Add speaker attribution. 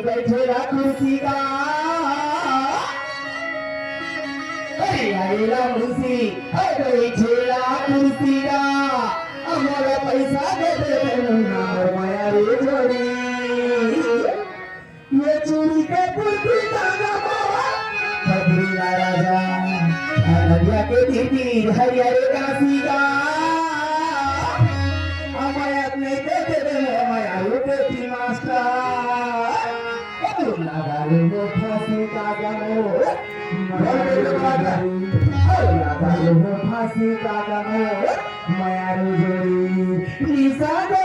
Speaker 1: बैठेला कुर्सी का आईला मुसी बैठेला कुर्सी का हमारा पैसा दे दे माया रे जोड़ी ये चोरी के कुर्सी का खबरीला राजा हरिया के दीदी हरिया रे काशी का माया ने दे दे माया रे master Lagarlo pasi kagano, lagarlo pasi kagano, mayaru jodi, lisa